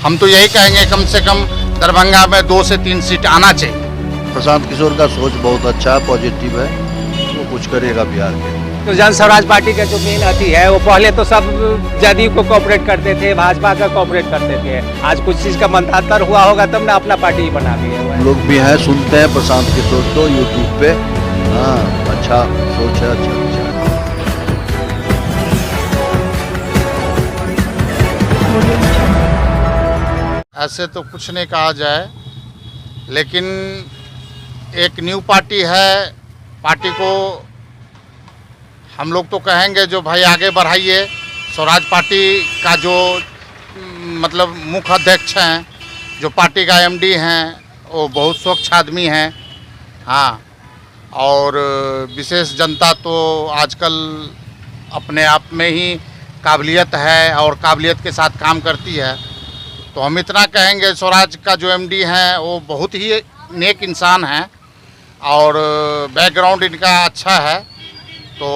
हम तो यही कहेंगे कम से कम दरभंगा में 2 से 3 सीट आना चाहिए। प्रशांत किशोर का सोच बहुत अच्छा है, पॉजिटिव है, वो कुछ करेगा बिहार के। तो जन स्वराज पार्टी का जो मेन अथी है वो पहले तो सब जदयू को कोऑपरेट करते थे, भाजपा का कोऑपरेट करते थे। आज कुछ चीज़ का मंतांतर हुआ होगा तब ना अपना पार्टी बना लिए हुए हैं। लोग भी हैं, सुनते हैं प्रशांत किशोर को यूट्यूब पे। हाँ, अच्छा सोच है, अच्छा। ऐसे तो कुछ नहीं कहा जाए, लेकिन एक न्यू पार्टी है, पार्टी को हम लोग तो कहेंगे जो भाई आगे बढ़ाइए। स्वराज पार्टी का जो मतलब मुख्य अध्यक्ष हैं, जो पार्टी का एमडी हैं, वो बहुत स्वच्छ आदमी हैं। हाँ, और विशेष जनता तो आजकल अपने आप में ही काबिलियत है और काबिलियत के साथ काम करती है। तो हम इतना कहेंगे, स्वराज का जो एमडी हैं वो बहुत ही नेक इंसान हैं और बैकग्राउंड इनका अच्छा है। तो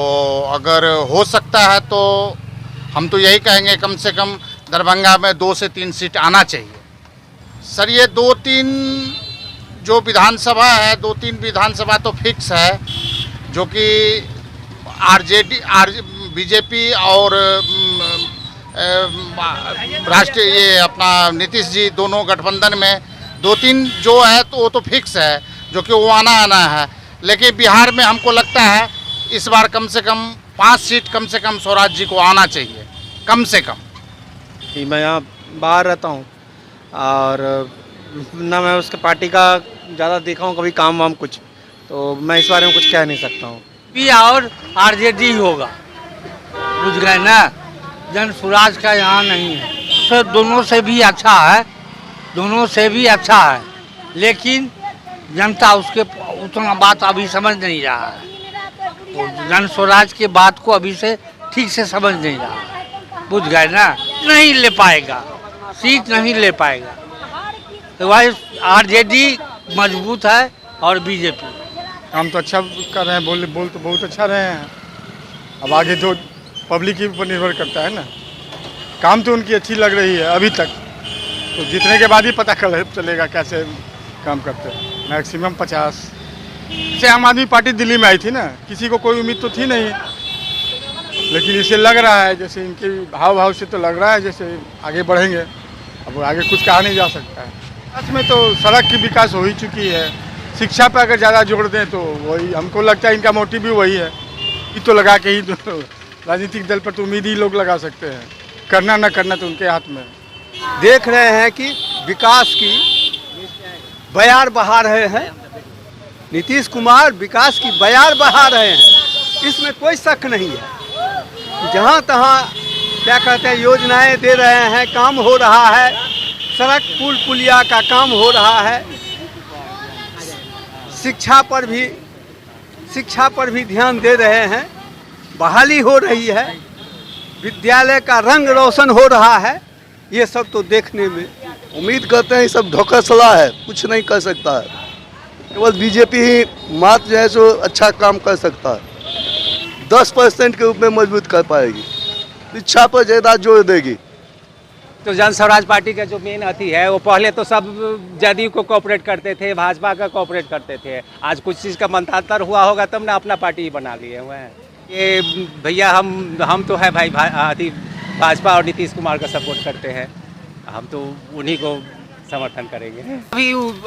अगर हो सकता है तो हम तो यही कहेंगे कम से कम दरभंगा में 2 से 3 सीट आना चाहिए। सर, ये 2-3 जो विधानसभा है, 2-3 विधानसभा तो फिक्स है, जो कि बीजेपी और राष्ट्रीय ये अपना नीतीश जी दोनों गठबंधन में 2-3 जो है तो वो तो फिक्स है, जो कि वो आना है। लेकिन बिहार में हमको लगता है इस बार कम से कम 5 सीट कम से कम स्वराज जी को आना चाहिए, कम से कम। मैं यहाँ बाहर रहता हूँ और ना मैं उसके पार्टी का ज़्यादा देखा हूँ कभी काम वाम कुछ, तो मैं इस बारे में कुछ कह नहीं सकता हूँ। पी और आरजेडी होगा, बुझ गए ना। जन स्वराज का यहाँ नहीं है, तो दोनों से भी अच्छा है, दोनों से भी अच्छा है, लेकिन जनता उसके उतना बात अभी समझ नहीं रहा है। तो जन स्वराज के बात को अभी से ठीक से समझ नहीं रहा है, बुझ गए ना। नहीं ले पाएगा, सीट नहीं ले पाएगा। तो वही आरजेडी मजबूत है और बीजेपी। काम तो अच्छा कर रहे हैं, बोल तो बहुत अच्छा रहे हैं। अब आगे जो पब्लिक के ऊपर निर्भर करता है ना। काम तो उनकी अच्छी लग रही है अभी तक, तो जीतने के बाद ही पता चलेगा कैसे काम करते हैं। मैक्सिमम 50। जैसे आम आदमी पार्टी दिल्ली में आई थी ना, किसी को कोई उम्मीद तो थी नहीं, लेकिन इसे लग रहा है जैसे इनके भाव से तो लग रहा है जैसे आगे बढ़ेंगे। अब आगे कुछ कहा नहीं जा सकता है। विकास में तो सड़क की विकास हो ही चुकी है। शिक्षा पर अगर ज़्यादा जोड़ दें तो वही हमको लगता है इनका मोटिव भी वही है। ये तो लगा के ही तो राजनीतिक दल पर तो उम्मीद ही लोग लगा सकते हैं, करना ना करना तो उनके हाथ में। देख रहे हैं कि विकास की बयार बहा रहे हैं, नीतीश कुमार विकास की बयार बहा रहे हैं, इसमें कोई शक नहीं है। जहाँ तहाँ क्या कहते हैं योजनाएं दे रहे हैं, काम हो रहा है, सड़क पुल पुलिया का काम हो रहा है, शिक्षा पर भी ध्यान दे रहे हैं, बहाली हो रही है, विद्यालय का रंग रोशन हो रहा है। ये सब तो देखने में उम्मीद करते हैं ये सब धोखाधड़ी है, कुछ नहीं कर सकता है। केवल बीजेपी ही मात्र जो है सो अच्छा काम कर सकता है, 10% के रूप में मजबूत कर पाएगी, शिक्षा पर ज़्यादा जोर देगी। तो जन स्वराज पार्टी का जो मेन अथी है वो पहले तो सब जदयू को कोऑपरेट करते थे, भाजपा का कोऑपरेट करते थे। आज कुछ चीज़ का मंतांतर हुआ होगा तब ना अपना पार्टी बना लिए हुए हैं। ये भैया हम तो है भाई अथी भाजपा और नीतीश कुमार का सपोर्ट करते हैं, हम तो उन्हीं को समर्थन करेंगे।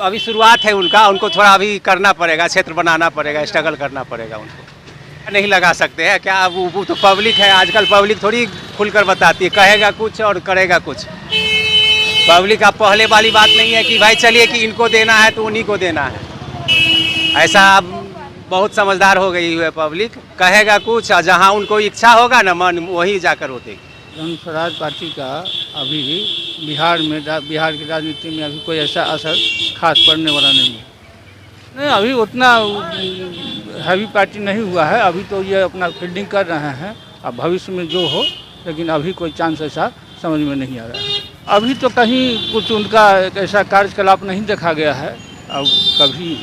अभी शुरुआत है उनको थोड़ा अभी करना पड़ेगा, क्षेत्र बनाना पड़ेगा, स्ट्रगल करना पड़ेगा। उनको नहीं लगा सकते हैं क्या, वो तो पब्लिक है। आजकल पब्लिक थोड़ी खुलकर बताती है, कहेगा कुछ और करेगा कुछ। पब्लिक अब पहले वाली बात नहीं है कि भाई चलिए कि इनको देना है तो उन्हीं को देना है। ऐसा अब बहुत समझदार हो गई है पब्लिक, कहेगा कुछ और जहाँ उनको इच्छा होगा ना मन वही जाकर होते। जन स्वराज पार्टी का अभी बिहार की राजनीति में अभी कोई ऐसा असर खास पड़ने वाला नहीं है। नहीं, अभी उतना हैवी पार्टी नहीं हुआ है, अभी तो ये अपना फील्डिंग कर रहे हैं। अब भविष्य में जो हो, लेकिन अभी कोई चांस ऐसा समझ में नहीं आ रहा है। अभी तो कहीं कुछ उनका ऐसा कार्यकलाप नहीं देखा गया है। अब कभी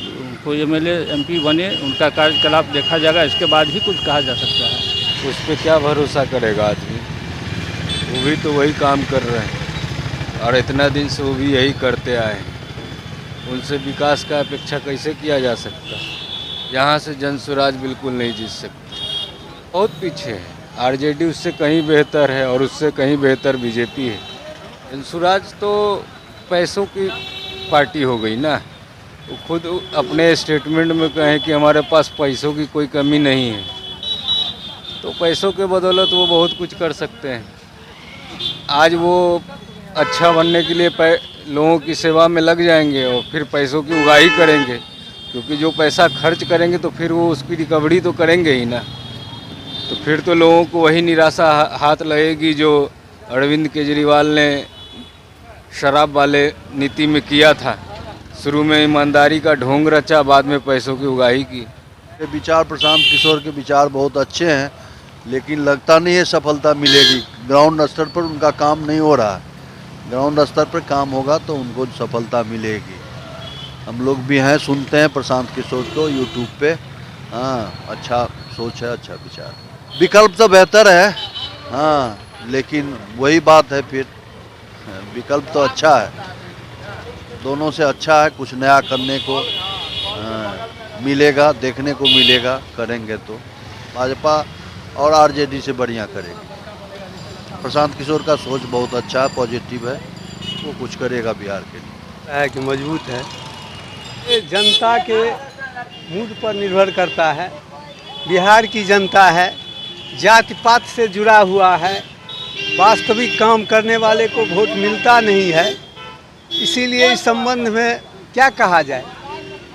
कोई एमएलए एमपी बने, उनका कार्यकलाप देखा जाएगा, इसके बाद ही कुछ कहा जा सकता है। उस पर क्या भरोसा करेगा आदमी, वो भी तो वही काम कर रहे हैं। और इतना दिन से वो भी यही करते आए हैं। उनसे विकास का अपेक्षा कैसे किया जा सकता? यहाँ से जन स्वराज बिल्कुल नहीं जीत सकती, बहुत पीछे है। आरजेडी उससे कहीं बेहतर है और उससे कहीं बेहतर बीजेपी है। जन स्वराज तो पैसों की पार्टी हो गई ना। वो खुद अपने स्टेटमेंट में कहें कि हमारे पास पैसों की कोई कमी नहीं है, तो पैसों के बदौलत वो बहुत कुछ कर सकते हैं। आज वो अच्छा बनने के लिए लोगों की सेवा में लग जाएंगे और फिर पैसों की उगाही करेंगे, क्योंकि जो पैसा खर्च करेंगे तो फिर वो उसकी रिकवरी तो करेंगे ही ना। तो फिर तो लोगों को वही निराशा हाथ लगेगी जो अरविंद केजरीवाल ने शराब वाले नीति में किया था। शुरू में ईमानदारी का ढोंग रचा, बाद में पैसों की उगाही की। विचार प्रशांत किशोर के विचार बहुत अच्छे हैं, लेकिन लगता नहीं है सफलता मिलेगी। ग्राउंड स्तर पर उनका काम नहीं हो रहा है। ग्राउंड स्तर पर काम होगा तो उनको सफलता मिलेगी। हम लोग भी हैं, सुनते हैं प्रशांत किशोर को यूट्यूब पे। हाँ, अच्छा सोच है, अच्छा विचार। विकल्प तो बेहतर है, हाँ, लेकिन वही बात है, फिर विकल्प तो अच्छा है, दोनों से अच्छा है। कुछ नया करने को मिलेगा, देखने को मिलेगा, करेंगे तो भाजपा और आरजेडी से बढ़िया करेगी। प्रशांत किशोर का सोच बहुत अच्छा है, पॉजिटिव है, वो कुछ करेगा बिहार के लिए। है कि मजबूत है, ये जनता के मूड पर निर्भर करता है। बिहार की जनता है, जाति पात से जुड़ा हुआ है, वास्तविक काम करने वाले को वोट मिलता नहीं है। इसीलिए इस संबंध में क्या कहा जाए,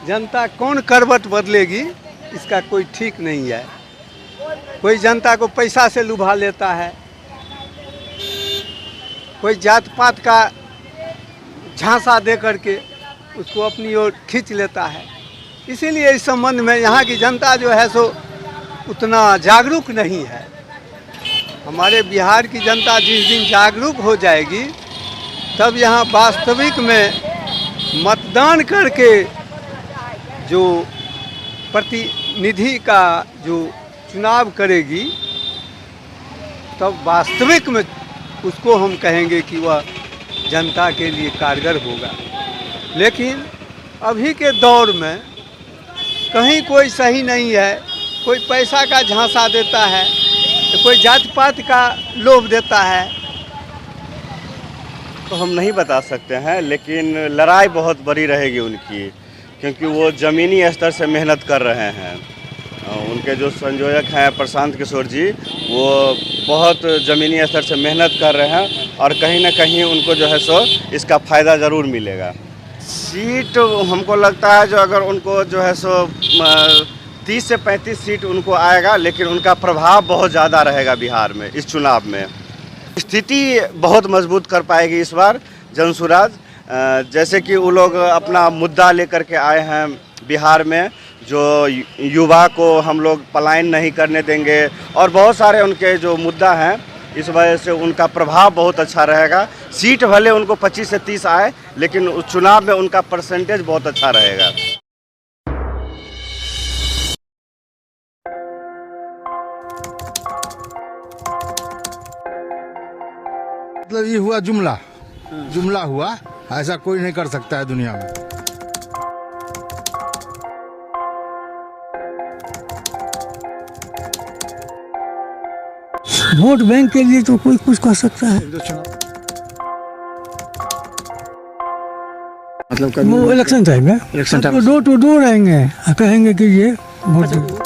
जनता कौन करवट बदलेगी इसका कोई ठीक नहीं है। कोई जनता को पैसा से लुभा लेता है, कोई जात पात का झांसा दे करके उसको अपनी ओर खींच लेता है। इसीलिए इस संबंध में यहाँ की जनता जो है सो उतना जागरूक नहीं है। हमारे बिहार की जनता जिस दिन जागरूक हो जाएगी तब यहाँ वास्तविक में मतदान करके जो प्रतिनिधि का जो चुनाव करेगी तब वास्तविक में उसको हम कहेंगे कि वह जनता के लिए कारगर होगा। लेकिन अभी के दौर में कहीं कोई सही नहीं है। कोई पैसा का झांसा देता है, तो कोई जात पात का लोभ देता है। तो हम नहीं बता सकते हैं, लेकिन लड़ाई बहुत बड़ी रहेगी उनकी, क्योंकि वो ज़मीनी स्तर से मेहनत कर रहे हैं। उनके जो संयोजक हैं प्रशांत किशोर जी, वो बहुत ज़मीनी स्तर से मेहनत कर रहे हैं और कहीं ना कहीं उनको जो है सो इसका फ़ायदा ज़रूर मिलेगा। सीट हमको लगता है जो अगर उनको जो है सो 30 से 35 सीट उनको आएगा, लेकिन उनका प्रभाव बहुत ज़्यादा रहेगा बिहार में। इस चुनाव में स्थिति बहुत मजबूत कर पाएगी इस बार जन स्वराज। जैसे कि वो लोग अपना मुद्दा लेकर के आए हैं बिहार में, जो युवा को हम लोग पलायन नहीं करने देंगे और बहुत सारे उनके जो मुद्दा हैं, इस वजह से उनका प्रभाव बहुत अच्छा रहेगा। सीट भले उनको 25 से 30 आए, लेकिन उस चुनाव में उनका परसेंटेज बहुत अच्छा रहेगा। मतलब ये हुआ जुमला हुआ, ऐसा कोई नहीं कर सकता है दुनिया में। वोट बैंक के लिए तो कोई कुछ कर सकता है। मतलब वो इलेक्शन टाइम है, डोर टू डोर आएंगे, कहेंगे कि ये वोट